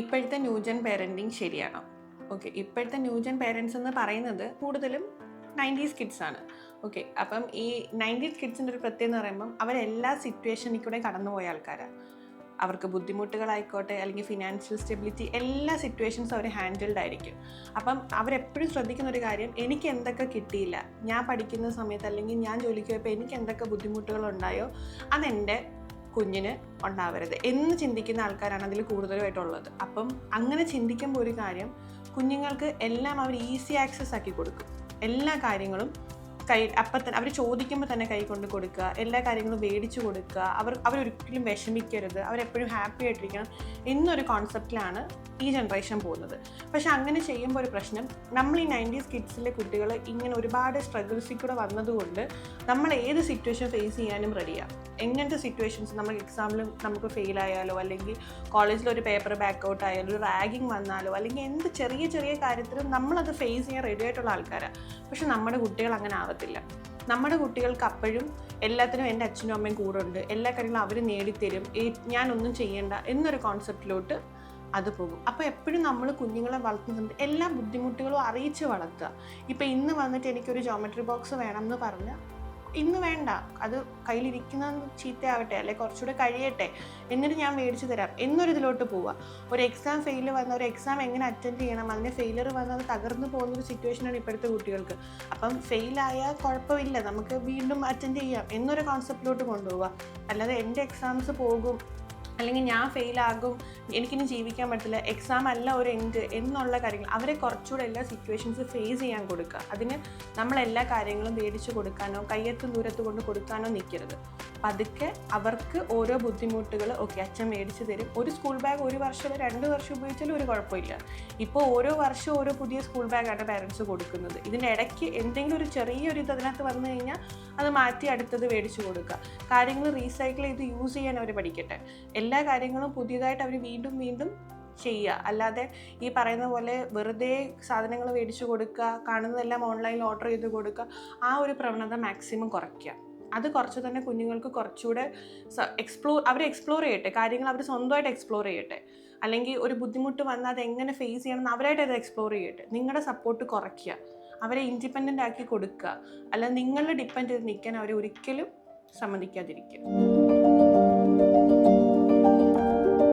ഇപ്പോഴത്തെ new gen parenting ശരിയാണോ? Okay, ഇപ്പോഴത്തെ ന്യൂജൻ പേരൻസ് എന്ന് പറയുന്നത് കൂടുതലും 90s കിഡ്സ് ആണ്. ഓക്കെ, അപ്പം ഈ 90s കിഡ്സിൻ്റെ ഒരു പ്രത്യേകത എന്ന് പറയുമ്പം അവരെല്ലാ സിറ്റുവേഷനിൽ കൂടെ കടന്നുപോയ ആൾക്കാരാണ്. അവർക്ക് ബുദ്ധിമുട്ടുകളായിക്കോട്ടെ, അല്ലെങ്കിൽ ഫിനാൻഷ്യൽ സ്റ്റെബിലിറ്റി, എല്ലാ സിറ്റുവേഷൻസും അവർ ഹാൻഡിൽഡ് ആയിരിക്കും. അപ്പം അവരെപ്പോഴും ശ്രദ്ധിക്കുന്ന ഒരു കാര്യം, എനിക്ക് എന്തൊക്കെ കിട്ടിയില്ല, ഞാൻ പഠിക്കുന്ന സമയത്ത് അല്ലെങ്കിൽ ഞാൻ ജോലിക്ക് പോയപ്പോൾ എനിക്ക് എന്തൊക്കെ ബുദ്ധിമുട്ടുകളുണ്ടായോ അതെൻ്റെ കുഞ്ഞിന് ഉണ്ടാവരുത് എന്ന് ചിന്തിക്കുന്ന ആൾക്കാരാണ് അതിൽ കൂടുതലുമായിട്ടുള്ളത്. അപ്പം അങ്ങനെ ചിന്തിക്കുമ്പോൾ ഒരു കാര്യം, കുഞ്ഞുങ്ങൾക്ക് എല്ലാം അവർ ഈസി ആക്സസ് ആക്കി കൊടുക്കും. എല്ലാ കാര്യങ്ങളും അപ്പം തന്നെ അവർ ചോദിക്കുമ്പോൾ തന്നെ കൈ കൊണ്ട് കൊടുക്കുക, എല്ലാ കാര്യങ്ങളും മേടിച്ചു കൊടുക്കുക, അവരൊരിക്കലും വിഷമിക്കരുത്, അവരെപ്പോഴും ഹാപ്പി ആയിട്ടിരിക്കണം എന്നൊരു കോൺസെപ്റ്റിലാണ് ഈ ജനറേഷൻ പോകുന്നത്. പക്ഷെ അങ്ങനെ ചെയ്യുമ്പോൾ ഒരു പ്രശ്നം, നമ്മൾ ഈ 90s കിഡ്സിലെ കുട്ടികൾ ഇങ്ങനെ ഒരുപാട് സ്ട്രഗിൾസിൽ കൂടെ വന്നതുകൊണ്ട് നമ്മൾ ഏത് സിറ്റുവേഷൻ ഫേസ് ചെയ്യാനും റെഡിയാണ്. എങ്ങനത്തെ സിറ്റുവേഷൻസ്, നമ്മൾ എക്സാമിൽ നമുക്ക് ഫെയിലായാലോ, അല്ലെങ്കിൽ കോളേജിൽ ഒരു പേപ്പർ ബാക്ക് ഔട്ട് ആയാലോ, ഒരു റാഗിങ് വന്നാലോ, അല്ലെങ്കിൽ എന്ത് ചെറിയ ചെറിയ കാര്യത്തിലും നമ്മളത് ഫേസ് ചെയ്യാൻ റെഡി ആയിട്ടുള്ള ആൾക്കാരാണ്. പക്ഷെ നമ്മുടെ കുട്ടികൾ അങ്ങനെ ആവത്തില്ല. നമ്മുടെ കുട്ടികൾക്ക് അപ്പോഴും എല്ലാത്തിനും എൻ്റെ അച്ഛനും അമ്മയും കൂടെ ഉണ്ട്, എല്ലാ കാര്യങ്ങളും അവർ നേടിത്തരും, ഞാനൊന്നും ചെയ്യേണ്ട എന്നൊരു കോൺസെപ്റ്റിലോട്ട് അത് പോകും. അപ്പോൾ എപ്പോഴും നമ്മൾ കുഞ്ഞുങ്ങളെ വളർത്തുന്ന സമയത്ത് എല്ലാ ബുദ്ധിമുട്ടുകളും അറിയിച്ച് വളർത്തുക. ഇപ്പം ഇന്ന് വന്നിട്ട് എനിക്കൊരു ജോമെട്രി ബോക്സ് വേണം എന്ന് പറഞ്ഞാൽ ഇന്ന് വേണ്ട, അത് കയ്യിലിരിക്കുന്ന ചീത്തയാവട്ടെ, അല്ലെങ്കിൽ കുറച്ചുകൂടെ കഴിയട്ടെ, എന്നിട്ട് ഞാൻ മേടിച്ച് തരാം എന്നൊരിതിലോട്ട് പോവുക. ഒരു എക്സാം ഫെയിൽ വന്ന, ഒരു എക്സാം എങ്ങനെ അറ്റൻഡ് ചെയ്യണം, അതിന് ഫെയിലർ വന്ന് അത് തകർന്നു പോകുന്നൊരു സിറ്റുവേഷനാണ് ഇപ്പോഴത്തെ കുട്ടികൾക്ക്. അപ്പം ഫെയിലായാൽ കുഴപ്പമില്ല, നമുക്ക് വീണ്ടും അറ്റൻഡ് ചെയ്യാം എന്നൊരു കോൺസെപ്റ്റിലോട്ട് കൊണ്ടുപോവുക. അല്ലാതെ എൻ്റെ എക്സാംസ് പോകും, അല്ലെങ്കിൽ ഞാൻ ഫെയിലാകും, എനിക്കിനി ജീവിക്കാൻ പറ്റില്ല, എക്സാം അല്ല ഒരു എൻഡ് എന്നുള്ള കാര്യങ്ങൾ അവരെ കുറച്ചുകൂടെ എല്ലാ സിറ്റുവേഷൻസ് ഫേസ് ചെയ്യാൻ കൊടുക്കുക. അതിന് നമ്മളെല്ലാ കാര്യങ്ങളും മേടിച്ച് കൊടുക്കാനോ കയ്യെത്തും ദൂരത്ത് കൊണ്ട് കൊടുക്കാനോ നിൽക്കരുത്. പതുക്കെ അവർക്ക് ഓരോ ബുദ്ധിമുട്ടുകൾ, ഓക്കെ അച്ഛൻ മേടിച്ച് തരും, ഒരു സ്കൂൾ ബാഗ് 1 വർഷം 2 വർഷം ഉപയോഗിച്ചാലും ഒരു കുഴപ്പമില്ല. ഇപ്പോൾ ഓരോ വർഷവും ഓരോ പുതിയ സ്കൂൾ ബാഗാണ് പാരൻസ് കൊടുക്കുന്നത്. ഇതിൻ്റെ ഇടയ്ക്ക് എന്തെങ്കിലും ഒരു ചെറിയൊരു ഇത് അതിനകത്ത് വന്നു കഴിഞ്ഞാൽ അത് മാറ്റി അടുത്തത് മേടിച്ച് കൊടുക്കുക. കാര്യങ്ങൾ റീസൈക്കിൾ ചെയ്ത് യൂസ് ചെയ്യാൻ അവർ പഠിക്കട്ടെ. എല്ലാ കാര്യങ്ങളും പുതിയതായിട്ട് അവർ വീണ്ടും വീണ്ടും ചെയ്യുക. അല്ലാതെ ഈ പറയുന്ന പോലെ വെറുതെ സാധനങ്ങൾ മേടിച്ച് കൊടുക്കുക, കാണുന്നതെല്ലാം ഓൺലൈനിൽ ഓർഡർ ചെയ്ത് കൊടുക്കുക, ആ ഒരു പ്രവണത മാക്സിമം കുറയ്ക്കുക. അത് കുറച്ച് തന്നെ കുഞ്ഞുങ്ങൾക്ക് കുറച്ചുകൂടെ അവർ എക്സ്പ്ലോർ ചെയ്യട്ടെ, കാര്യങ്ങൾ അവർ സ്വന്തമായിട്ട് എക്സ്പ്ലോർ ചെയ്യട്ടെ. അല്ലെങ്കിൽ ഒരു ബുദ്ധിമുട്ട് വന്നാൽ അത് എങ്ങനെ ഫേസ് ചെയ്യണം എന്ന് അവരായിട്ട് അത് എക്സ്പ്ലോർ ചെയ്യട്ടെ. നിങ്ങളുടെ സപ്പോർട്ട് കുറയ്ക്കുക, അവരെ ഇൻഡിപെൻഡൻ്റ് ആക്കി കൊടുക്കുക. അല്ലാതെ നിങ്ങളെ ഡിപ്പെൻഡ് ചെയ്ത് നിൽക്കാൻ അവരെ ഒരിക്കലും സമ്മതിക്കാതിരിക്കുക.